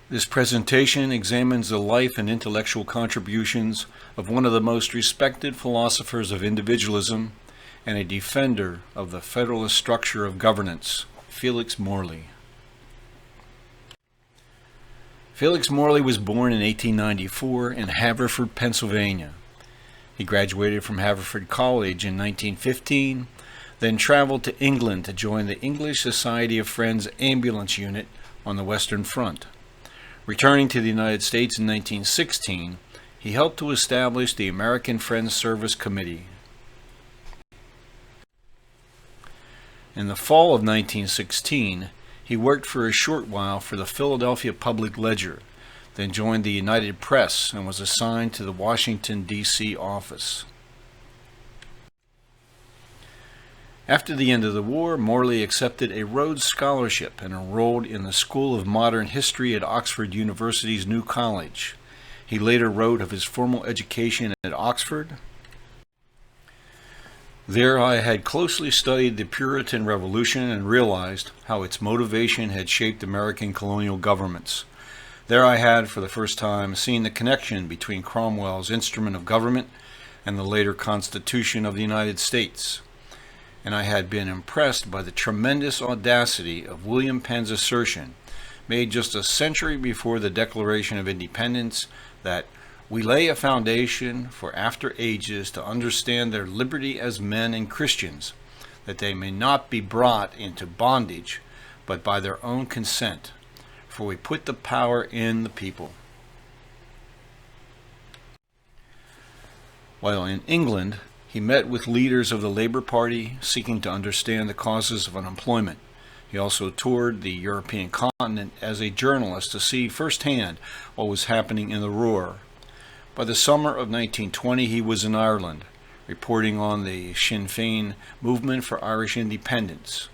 This presentation examines the life and intellectual contributions of one of the most respected philosophers of individualism and a defender of the Federalist structure of governance, Felix Morley. Felix Morley was born in 1894 in Haverford, Pennsylvania. He graduated from Haverford College in 1915, then traveled to England to join the English Society of Friends ambulance unit on the Western Front. Returning to the United States in 1916, he helped to establish the American Friends Service Committee. In the fall of 1916, he worked for a short while for the Philadelphia Public Ledger, then joined the United Press and was assigned to the Washington, D.C. office. After the end of the war, Morley accepted a Rhodes Scholarship and enrolled in the School of Modern History at Oxford University's New College. He later wrote of his formal education at Oxford. There I had closely studied the Puritan Revolution and realized how its motivation had shaped American colonial governments. There I had, for the first time, seen the connection between Cromwell's instrument of government and the later Constitution of the United States. And I had been impressed by the tremendous audacity of William Penn's assertion, made just a century before the Declaration of Independence, that we lay a foundation for after ages to understand their liberty as men and Christians, that they may not be brought into bondage, but by their own consent, for we put the power in the people. While in England, he met with leaders of the Labour Party seeking to understand the causes of unemployment. He also toured the European continent as a journalist to see firsthand what was happening in the Ruhr. By the summer of 1920, he was in Ireland, reporting on the Sinn Féin movement for Irish independence.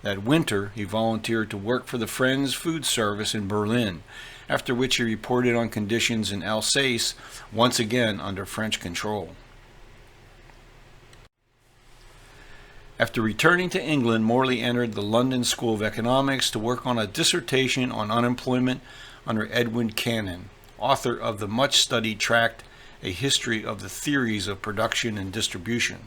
That winter, he volunteered to work for the Friends Food Service in Berlin, after which he reported on conditions in Alsace, once again under French control. After returning to England, Morley entered the London School of Economics to work on a dissertation on unemployment under Edwin Cannon, author of the much-studied tract, A History of the Theories of Production and Distribution.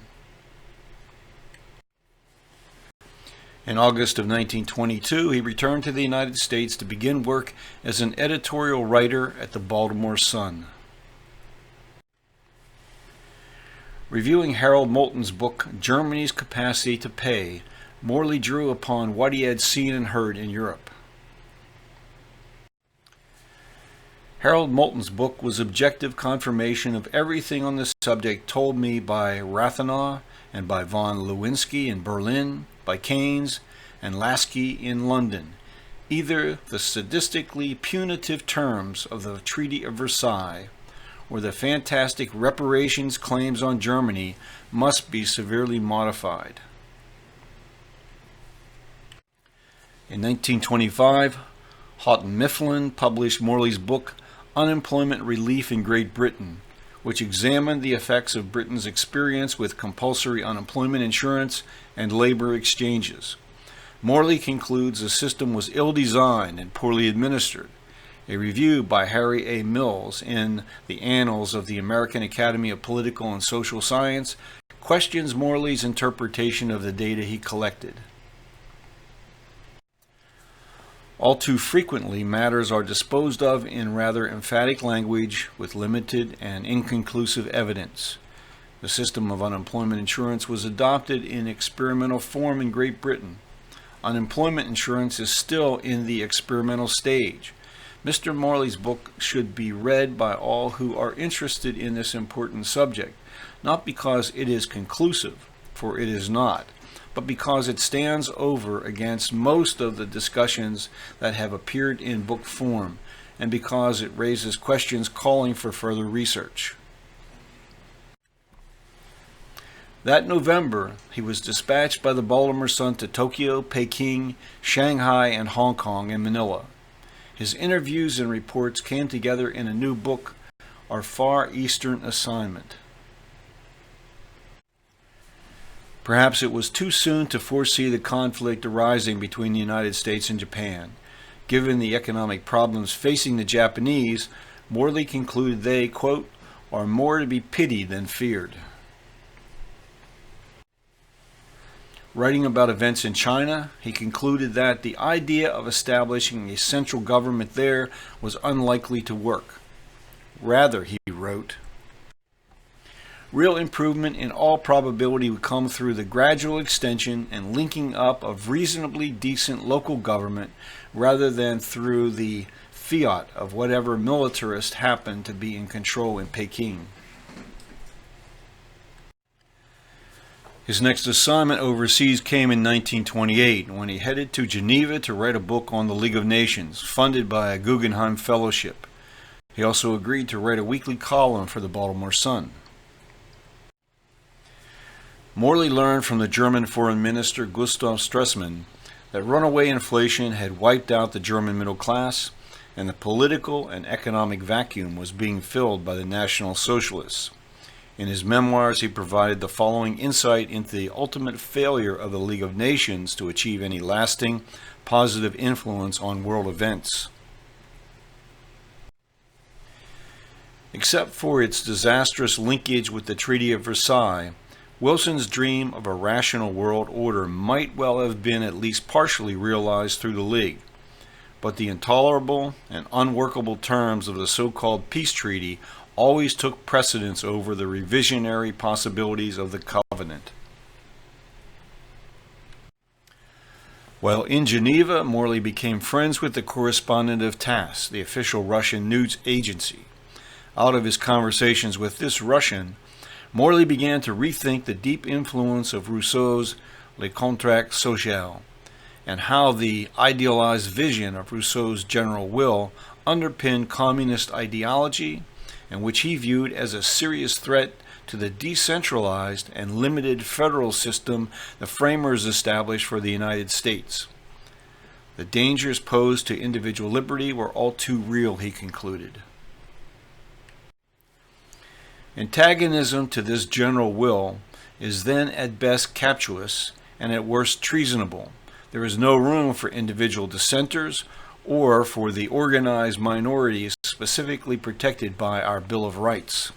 In August of 1922, he returned to the United States to begin work as an editorial writer at the Baltimore Sun. Reviewing Harold Moulton's book, Germany's Capacity to Pay, Morley drew upon what he had seen and heard in Europe. Harold Moulton's book was objective confirmation of everything on this subject told me by Rathenau and by von Lewinsky in Berlin, by Keynes and Lasky in London. Either the sadistically punitive terms of the Treaty of Versailles or the fantastic reparations claims on Germany must be severely modified. In 1925, Houghton Mifflin published Morley's book, Unemployment Relief in Great Britain, which examined the effects of Britain's experience with compulsory unemployment insurance and labor exchanges. Morley concludes the system was ill-designed and poorly administered. A review by Harry A. Mills in the Annals of the American Academy of Political and Social Science questions Morley's interpretation of the data he collected. All too frequently, matters are disposed of in rather emphatic language with limited and inconclusive evidence. The system of unemployment insurance was adopted in experimental form in Great Britain. Unemployment insurance is still in the experimental stage. Mr. Morley's book should be read by all who are interested in this important subject, not because it is conclusive, for it is not, but because it stands over against most of the discussions that have appeared in book form, and because it raises questions calling for further research. That November, he was dispatched by the Baltimore Sun to Tokyo, Peking, Shanghai, and Hong Kong and Manila. His interviews and reports came together in a new book, Our Far Eastern Assignment. Perhaps it was too soon to foresee the conflict arising between the United States and Japan. Given the economic problems facing the Japanese, Morley concluded they, quote, are more to be pitied than feared. Writing about events in China, he concluded that the idea of establishing a central government there was unlikely to work. Rather, he wrote, real improvement in all probability would come through the gradual extension and linking up of reasonably decent local government rather than through the fiat of whatever militarist happened to be in control in Peking. His next assignment overseas came in 1928 when he headed to Geneva to write a book on the League of Nations, funded by a Guggenheim Fellowship. He also agreed to write a weekly column for the Baltimore Sun. Morley learned from the German Foreign Minister Gustav Stresemann that runaway inflation had wiped out the German middle class, and the political and economic vacuum was being filled by the National Socialists. In his memoirs, he provided the following insight into the ultimate failure of the League of Nations to achieve any lasting, positive influence on world events. Except for its disastrous linkage with the Treaty of Versailles, Wilson's dream of a rational world order might well have been at least partially realized through the League, but the intolerable and unworkable terms of the so-called peace treaty always took precedence over the revisionary possibilities of the covenant. While in Geneva, Morley became friends with the correspondent of TASS, the official Russian news agency. Out of his conversations with this Russian, Morley began to rethink the deep influence of Rousseau's Le Contrat Social, and how the idealized vision of Rousseau's general will underpinned communist ideology, and which he viewed as a serious threat to the decentralized and limited federal system the framers established for the United States. The dangers posed to individual liberty were all too real, he concluded. Antagonism to this general will is then at best captious and at worst treasonable. There is no room for individual dissenters or for the organized minorities specifically protected by our Bill of Rights.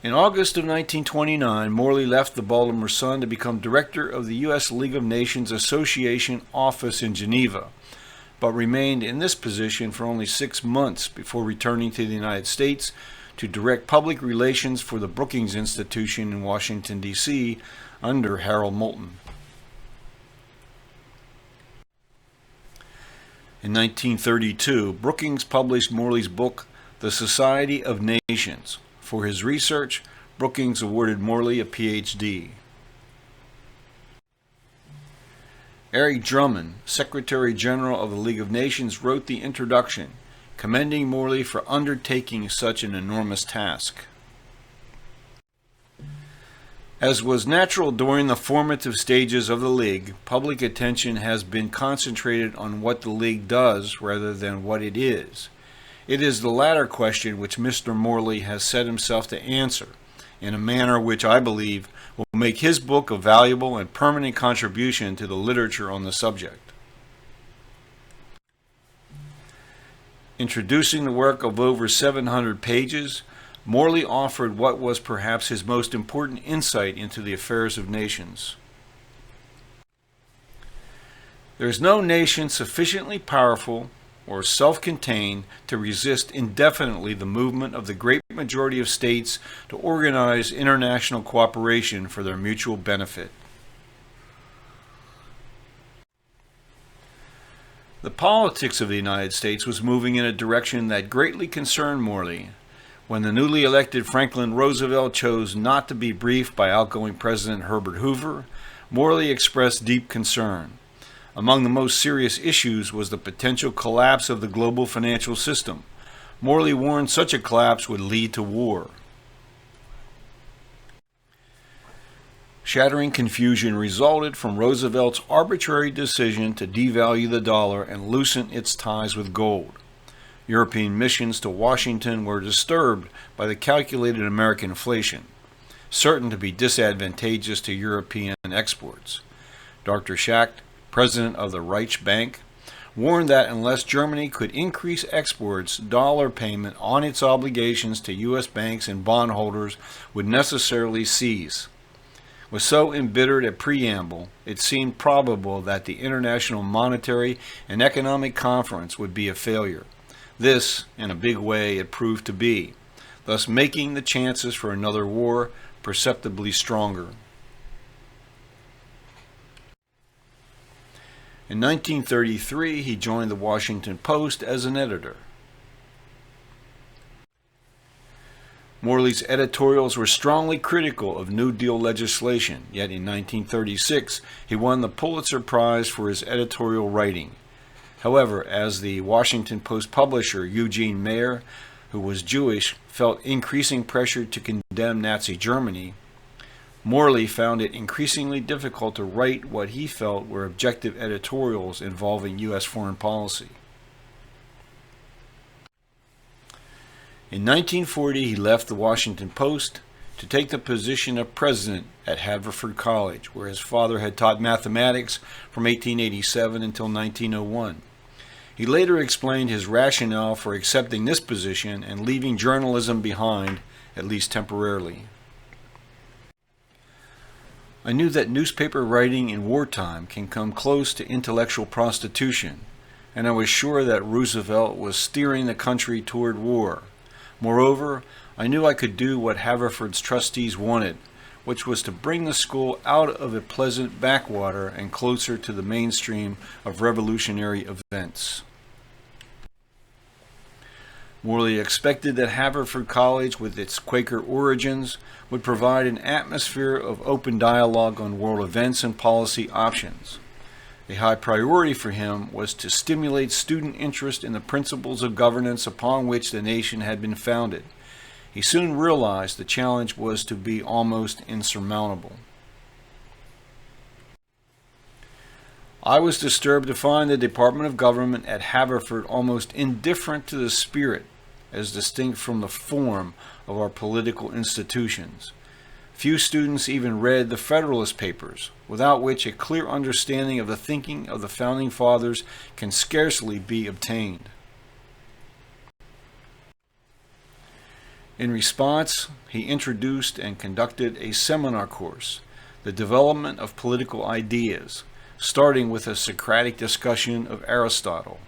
In August of 1929, Morley left the Baltimore Sun to become director of the U.S. League of Nations Association office in Geneva, but remained in this position for only 6 months before returning to the United States to direct public relations for the Brookings Institution in Washington, D.C., under Harold Moulton. In 1932, Brookings published Morley's book, The Society of Nations. For his research, Brookings awarded Morley a Ph.D. Eric Drummond, Secretary General of the League of Nations, wrote the introduction, commending Morley for undertaking such an enormous task. As was natural during the formative stages of the League, public attention has been concentrated on what the League does rather than what it is. It is the latter question which Mr. Morley has set himself to answer, in a manner which I believe will make his book a valuable and permanent contribution to the literature on the subject. Introducing the work of over 700 pages, Morley offered what was perhaps his most important insight into the affairs of nations. There is no nation sufficiently powerful or self-contained to resist indefinitely the movement of the great majority of states to organize international cooperation for their mutual benefit. The politics of the United States was moving in a direction that greatly concerned Morley. When the newly elected Franklin Roosevelt chose not to be briefed by outgoing President Herbert Hoover, Morley expressed deep concern. Among the most serious issues was the potential collapse of the global financial system. Morley warned such a collapse would lead to war. Shattering confusion resulted from Roosevelt's arbitrary decision to devalue the dollar and loosen its ties with gold. European missions to Washington were disturbed by the calculated American inflation, certain to be disadvantageous to European exports. Dr. Schacht, president of the Reichsbank, warned that unless Germany could increase exports, dollar payment on its obligations to U.S. banks and bondholders would necessarily cease. With so embittered a preamble, it seemed probable that the International Monetary and Economic Conference would be a failure. This, in a big way, it proved to be, thus making the chances for another war perceptibly stronger. In 1933, he joined the Washington Post as an editor. Morley's editorials were strongly critical of New Deal legislation, yet in 1936 he won the Pulitzer Prize for his editorial writing. However, as the Washington Post publisher Eugene Mayer, who was Jewish, felt increasing pressure to condemn Nazi Germany, Morley found it increasingly difficult to write what he felt were objective editorials involving U.S. foreign policy. In 1940, he left the Washington Post to take the position of president at Haverford College, where his father had taught mathematics from 1887 until 1901. He later explained his rationale for accepting this position and leaving journalism behind, at least temporarily. I knew that newspaper writing in wartime can come close to intellectual prostitution, and I was sure that Roosevelt was steering the country toward war. Moreover, I knew I could do what Haverford's trustees wanted, which was to bring the school out of a pleasant backwater and closer to the mainstream of revolutionary events. Morley expected that Haverford College, with its Quaker origins, would provide an atmosphere of open dialogue on world events and policy options. A high priority for him was to stimulate student interest in the principles of governance upon which the nation had been founded. He soon realized the challenge was to be almost insurmountable. I was disturbed to find the Department of Government at Haverford almost indifferent to the spirit, as distinct from the form, of our political institutions. Few students even read the Federalist Papers, without which a clear understanding of the thinking of the Founding Fathers can scarcely be obtained. In response, he introduced and conducted a seminar course, The Development of Political Ideas, starting with a Socratic discussion of Aristotle.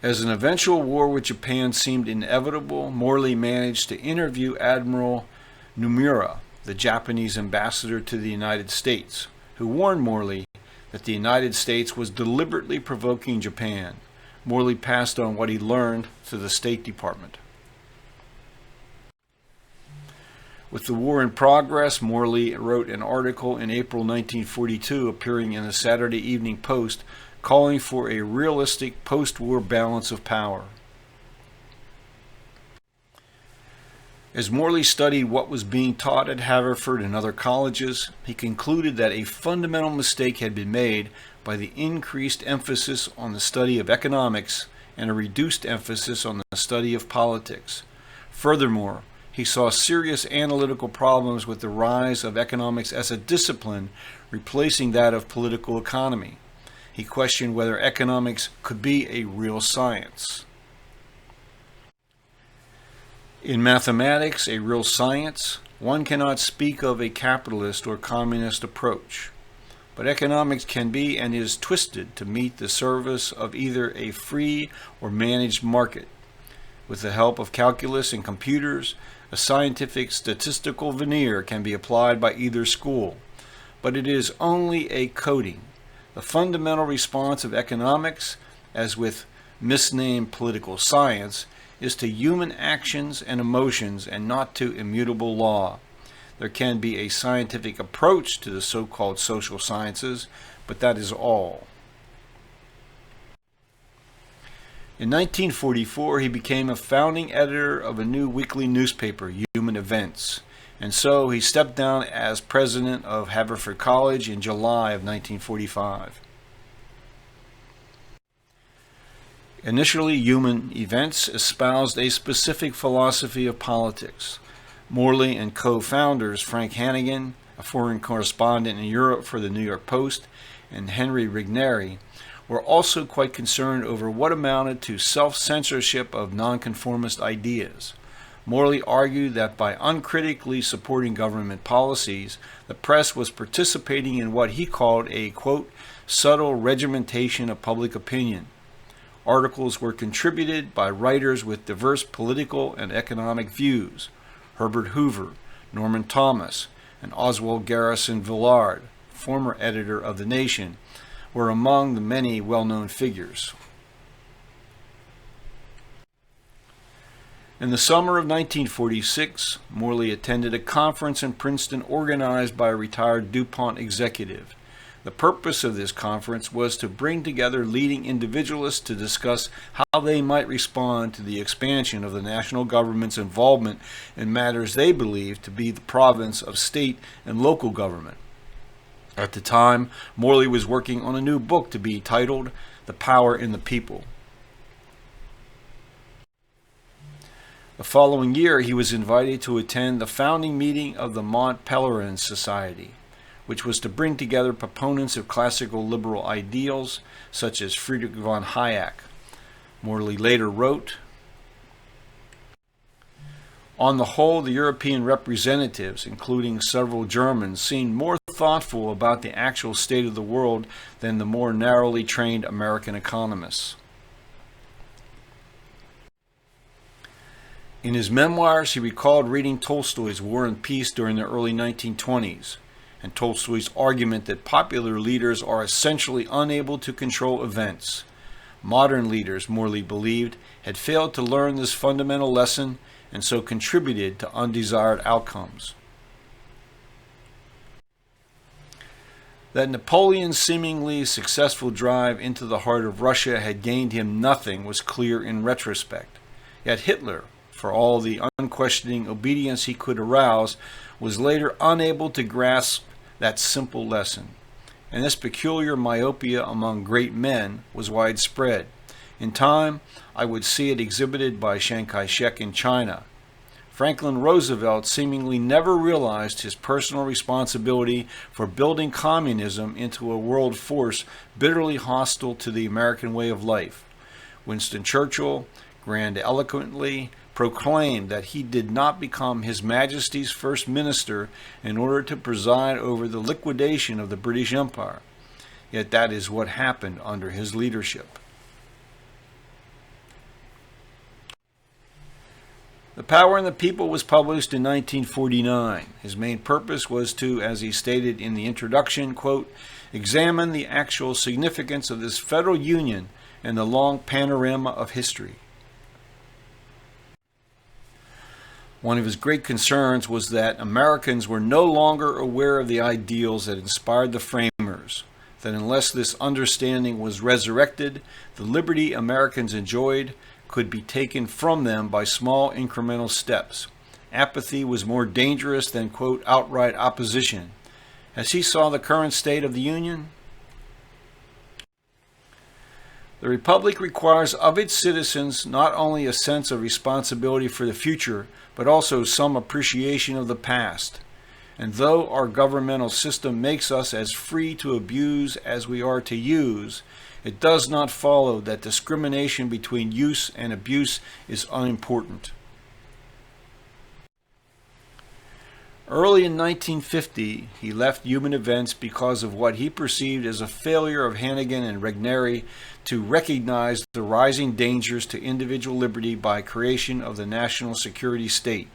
As an eventual war with Japan seemed inevitable, Morley managed to interview Admiral Nomura, the Japanese ambassador to the United States, who warned Morley that the United States was deliberately provoking Japan. Morley passed on what he learned to the State Department. With the war in progress, Morley wrote an article in April 1942 appearing in the Saturday Evening Post calling for a realistic post-war balance of power. As Morley studied what was being taught at Haverford and other colleges, he concluded that a fundamental mistake had been made by the increased emphasis on the study of economics and a reduced emphasis on the study of politics. Furthermore, he saw serious analytical problems with the rise of economics as a discipline, replacing that of political economy. He questioned whether economics could be a real science. In mathematics, a real science, one cannot speak of a capitalist or communist approach. But economics can be and is twisted to meet the service of either a free or managed market. With the help of calculus and computers, a scientific statistical veneer can be applied by either school. But it is only a coating. The fundamental response of economics, as with misnamed political science, is to human actions and emotions and not to immutable law. There can be a scientific approach to the so-called social sciences, but that is all. In 1944, he became a founding editor of a new weekly newspaper, Human Events, and so he stepped down as president of Haverford College in July of 1945. Initially, Human Events espoused a specific philosophy of politics. Morley and co-founders Frank Hannigan, a foreign correspondent in Europe for the New York Post, and Henry Rigneri, were also quite concerned over what amounted to self-censorship of nonconformist ideas. Morley argued that by uncritically supporting government policies, the press was participating in what he called a, quote, subtle regimentation of public opinion. Articles were contributed by writers with diverse political and economic views. Herbert Hoover, Norman Thomas, and Oswald Garrison Villard, former editor of The Nation, were among the many well-known figures. In the summer of 1946, Morley attended a conference in Princeton organized by a retired DuPont executive. The purpose of this conference was to bring together leading individualists to discuss how they might respond to the expansion of the national government's involvement in matters they believed to be the province of state and local government. At the time, Morley was working on a new book to be titled The Power in the People. The following year, he was invited to attend the founding meeting of the Mont Pelerin Society, which was to bring together proponents of classical liberal ideals such as Friedrich von Hayek. Morley later wrote, "On the whole, the European representatives, including several Germans, seemed more thoughtful about the actual state of the world than the more narrowly trained American economists." In his memoirs, he recalled reading Tolstoy's War and Peace during the early 1920s, and Tolstoy's argument that popular leaders are essentially unable to control events. Modern leaders, Morley believed, had failed to learn this fundamental lesson and so contributed to undesired outcomes. That Napoleon's seemingly successful drive into the heart of Russia had gained him nothing was clear in retrospect. Yet Hitler, for all the unquestioning obedience he could arouse, was later unable to grasp that simple lesson. And this peculiar myopia among great men was widespread. In time, I would see it exhibited by Chiang Kai-shek in China. Franklin Roosevelt seemingly never realized his personal responsibility for building communism into a world force bitterly hostile to the American way of life. Winston Churchill grandiloquently proclaimed that he did not become His Majesty's First Minister in order to preside over the liquidation of the British Empire. Yet that is what happened under his leadership. The Power in the People was published in 1949. His main purpose was to, as he stated in the introduction, quote, examine the actual significance of this federal union and the long panorama of history. One of his great concerns was that Americans were no longer aware of the ideals that inspired the framers, that unless this understanding was resurrected, the liberty Americans enjoyed could be taken from them by small incremental steps. Apathy was more dangerous than, quote, outright opposition. As he saw the current state of the Union, the Republic requires of its citizens not only a sense of responsibility for the future, but also some appreciation of the past. And though our governmental system makes us as free to abuse as we are to use, it does not follow that discrimination between use and abuse is unimportant. Early in 1950, he left Human Events because of what he perceived as a failure of Hannigan and Rigneri to recognize the rising dangers to individual liberty by creation of the national security state.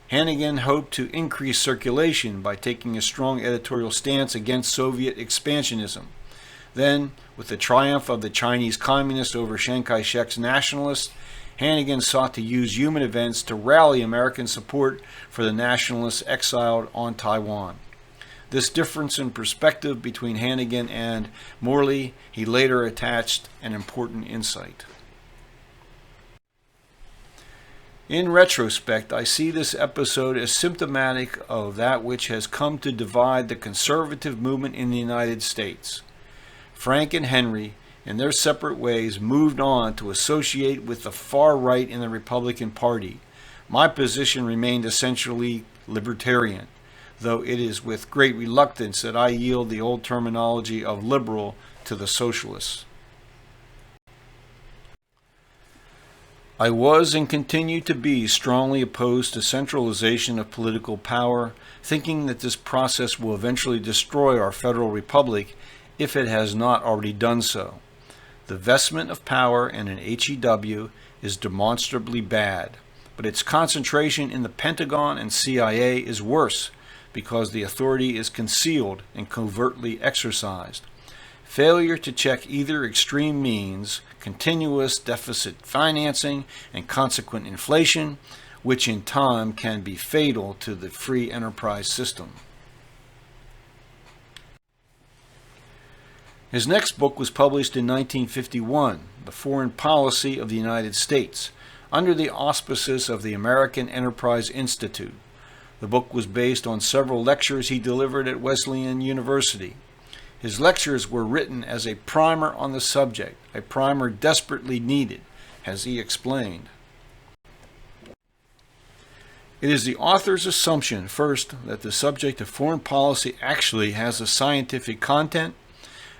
Hannigan hoped to increase circulation by taking a strong editorial stance against Soviet expansionism. Then, with the triumph of the Chinese communists over Chiang Kai-shek's nationalists, Hannigan sought to use Human Events to rally American support for the nationalists exiled on Taiwan. This difference in perspective between Hannigan and Morley, he later attached an important insight. In retrospect, I see this episode as symptomatic of that which has come to divide the conservative movement in the United States. Frank and Henry, in their separate ways, moved on to associate with the far right in the Republican Party. My position remained essentially libertarian. though it is with great reluctance that I yield the old terminology of liberal to the socialists. I was and continue to be strongly opposed to centralization of political power, thinking that this process will eventually destroy our federal republic if it has not already done so. The vestment of power in an HEW is demonstrably bad, but its concentration in the Pentagon and CIA is worse because the authority is concealed and covertly exercised. Failure to check either extreme means continuous deficit financing and consequent inflation, which in time can be fatal to the free enterprise system. His next book was published in 1951, The Foreign Policy of the United States, under the auspices of the American Enterprise Institute. The book was based on several lectures he delivered at Wesleyan University. His lectures were written as a primer on the subject, a primer desperately needed, as he explained. It is the author's assumption, first, that the subject of foreign policy actually has a scientific content,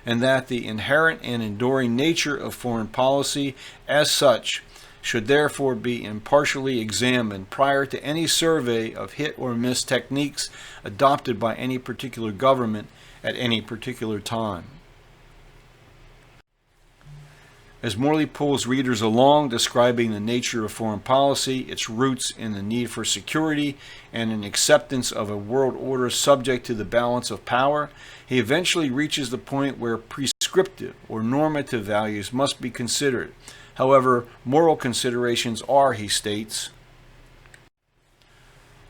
and that the inherent and enduring nature of foreign policy as such should therefore be impartially examined prior to any survey of hit or miss techniques adopted by any particular government at any particular time. As Morley pulls readers along describing the nature of foreign policy, its roots in the need for security and an acceptance of a world order subject to the balance of power, he eventually reaches the point where prescriptive or normative values must be considered. However, moral considerations are, he states,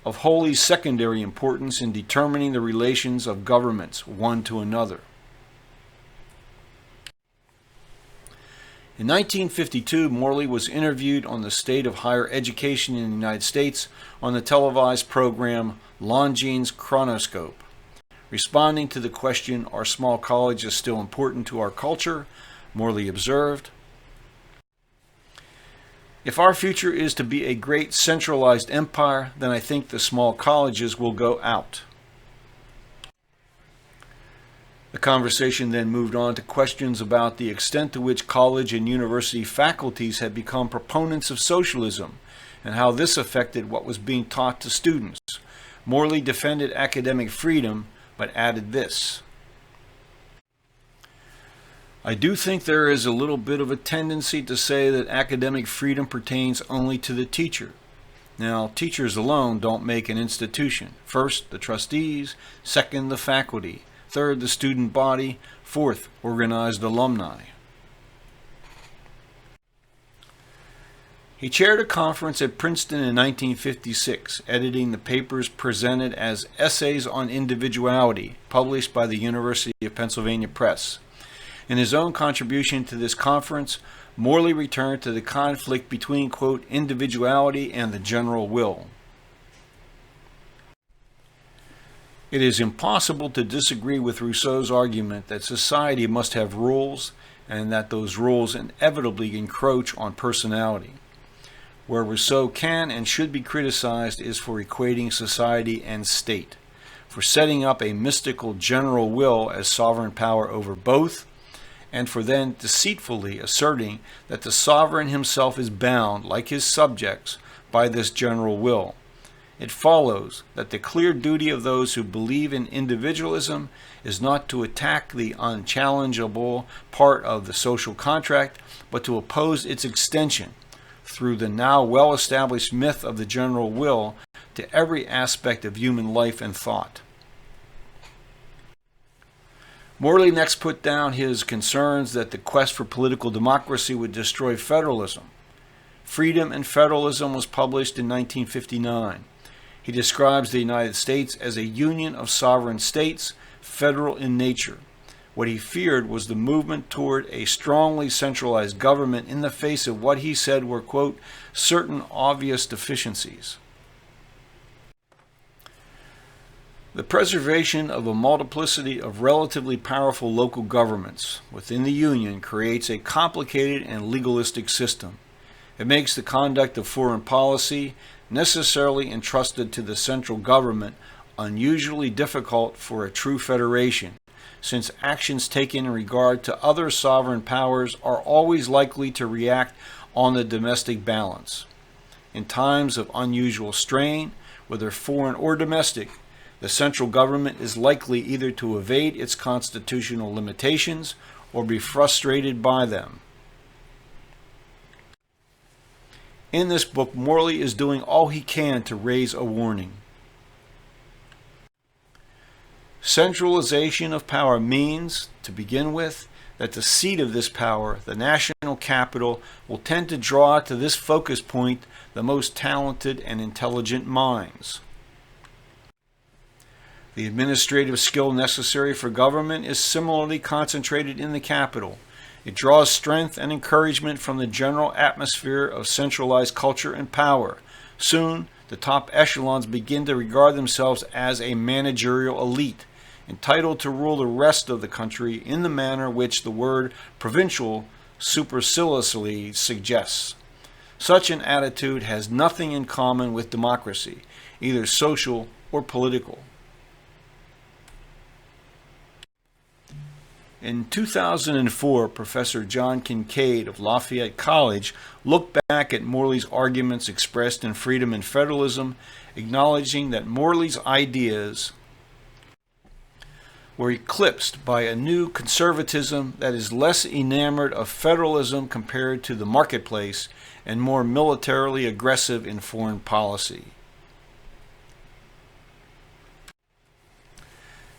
of wholly secondary importance in determining the relations of governments one to another. In 1952, Morley was interviewed on the state of higher education in the United States on the televised program Longines Chronoscope. Responding to the question, "Are small colleges still important to our culture?" Morley observed, "If our future is to be a great centralized empire, then I think the small colleges will go out." The conversation then moved on to questions about the extent to which college and university faculties had become proponents of socialism and how this affected what was being taught to students. Morley defended academic freedom, but added this: "I do think there is a little bit of a tendency to say that academic freedom pertains only to the teacher. Now, teachers alone don't make an institution. First, the trustees, second, the faculty, third, the student body, fourth, organized alumni." He chaired a conference at Princeton in 1956, editing the papers presented as Essays on Individuality, published by the University of Pennsylvania Press. In his own contribution to this conference, Morley returned to the conflict between, quote, individuality and the general will. It is impossible to disagree with Rousseau's argument that society must have rules and that those rules inevitably encroach on personality. Where Rousseau can and should be criticized is for equating society and state, for setting up a mystical general will as sovereign power over both, and for then deceitfully asserting that the sovereign himself is bound, like his subjects, by this general will. It follows that the clear duty of those who believe in individualism is not to attack the unchallengeable part of the social contract, but to oppose its extension through the now well-established myth of the general will to every aspect of human life and thought. Morley next put down his concerns that the quest for political democracy would destroy federalism. Freedom and Federalism was published in 1959. He describes the United States as a union of sovereign states, federal in nature. What he feared was the movement toward a strongly centralized government in the face of what he said were, quote, certain obvious deficiencies. The preservation of a multiplicity of relatively powerful local governments within the Union creates a complicated and legalistic system. It makes the conduct of foreign policy necessarily entrusted to the central government unusually difficult for a true federation, since actions taken in regard to other sovereign powers are always likely to react on the domestic balance. In times of unusual strain, whether foreign or domestic, the central government is likely either to evade its constitutional limitations or be frustrated by them. In this book, Morley is doing all he can to raise a warning. Centralization of power means, to begin with, that the seat of this power, the national capital, will tend to draw to this focus point the most talented and intelligent minds. The administrative skill necessary for government is similarly concentrated in the capital. It draws strength and encouragement from the general atmosphere of centralized culture and power. Soon, the top echelons begin to regard themselves as a managerial elite, entitled to rule the rest of the country in the manner which the word provincial superciliously suggests. Such an attitude has nothing in common with democracy, either social or political. In 2004, Professor John Kincaid of Lafayette College looked back at Morley's arguments expressed in Freedom and Federalism, acknowledging that Morley's ideas were eclipsed by a new conservatism that is less enamored of federalism compared to the marketplace and more militarily aggressive in foreign policy.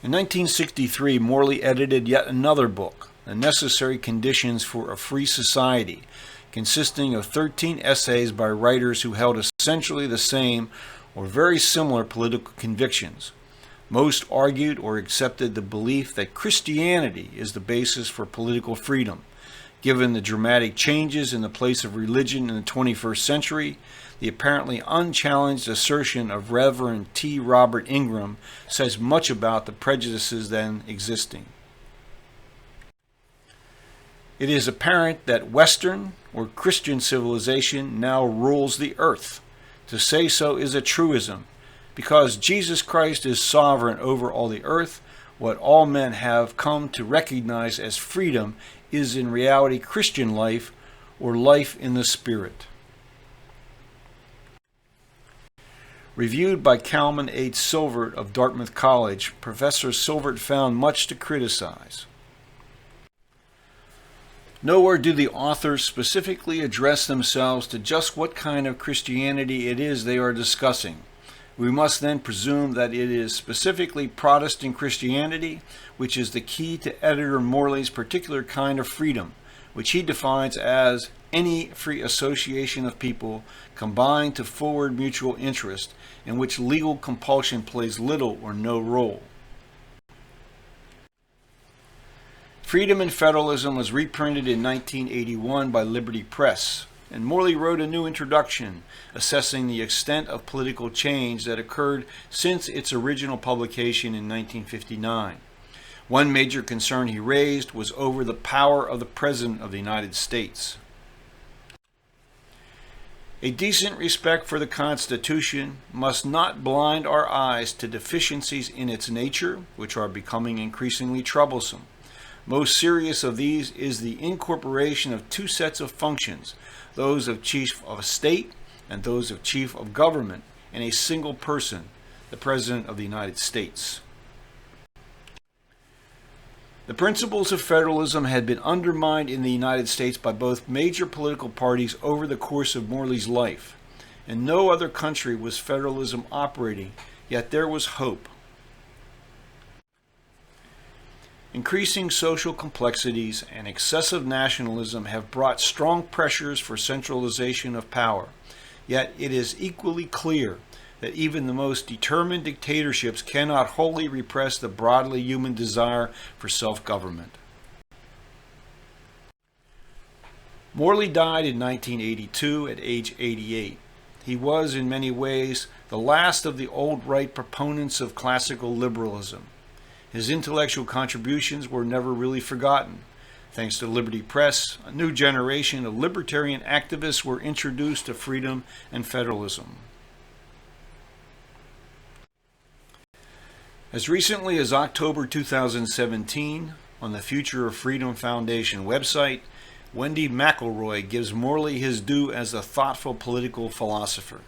In 1963, Morley edited yet another book, The Necessary Conditions for a Free Society, consisting of 13 essays by writers who held essentially the same or very similar political convictions. Most argued or accepted the belief that Christianity is the basis for political freedom. Given the dramatic changes in the place of religion in the 21st century, the apparently unchallenged assertion of Reverend T. Robert Ingram says much about the prejudices then existing. It is apparent that Western or Christian civilization now rules the earth. To say so is a truism. Because Jesus Christ is sovereign over all the earth, what all men have come to recognize as freedom is in reality Christian life, or life in the Spirit. Reviewed by Calman H. Silvert of Dartmouth College, Professor Silvert found much to criticize. Nowhere do the authors specifically address themselves to just what kind of Christianity it is they are discussing. We must then presume that it is specifically Protestant Christianity, which is the key to Editor Morley's particular kind of freedom, which he defines as any free association of people combined to forward mutual interest, in which legal compulsion plays little or no role. Freedom and Federalism was reprinted in 1981 by Liberty Press, and Morley wrote a new introduction assessing the extent of political change that occurred since its original publication in 1959. One major concern he raised was over the power of the President of the United States. A decent respect for the Constitution must not blind our eyes to deficiencies in its nature, which are becoming increasingly troublesome. Most serious of these is the incorporation of two sets of functions, those of Chief of State and those of Chief of Government, in a single person, the President of the United States. The principles of federalism had been undermined in the United States by both major political parties over the course of Morley's life. In no other country was federalism operating, yet there was hope. Increasing social complexities and excessive nationalism have brought strong pressures for centralization of power, yet it is equally clear that even the most determined dictatorships cannot wholly repress the broadly human desire for self-government. Morley died in 1982 at age 88. He was, in many ways, the last of the old right proponents of classical liberalism. His intellectual contributions were never really forgotten. Thanks to Liberty Press, a new generation of libertarian activists were introduced to freedom and federalism. As recently as October 2017, on the Future of Freedom Foundation website, Wendy McElroy gives Morley his due as a thoughtful political philosopher.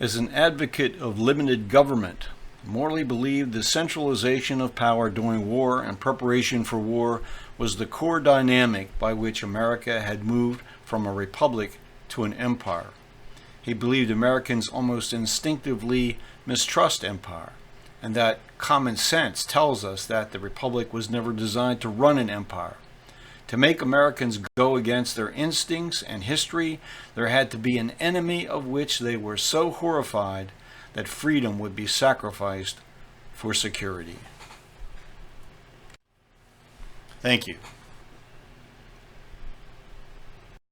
As an advocate of limited government, Morley believed the centralization of power during war and preparation for war was the core dynamic by which America had moved from a republic to an empire. He believed Americans almost instinctively mistrust empire, and that common sense tells us that the republic was never designed to run an empire. To make Americans go against their instincts and history, there had to be an enemy of which they were so horrified that freedom would be sacrificed for security. Thank you.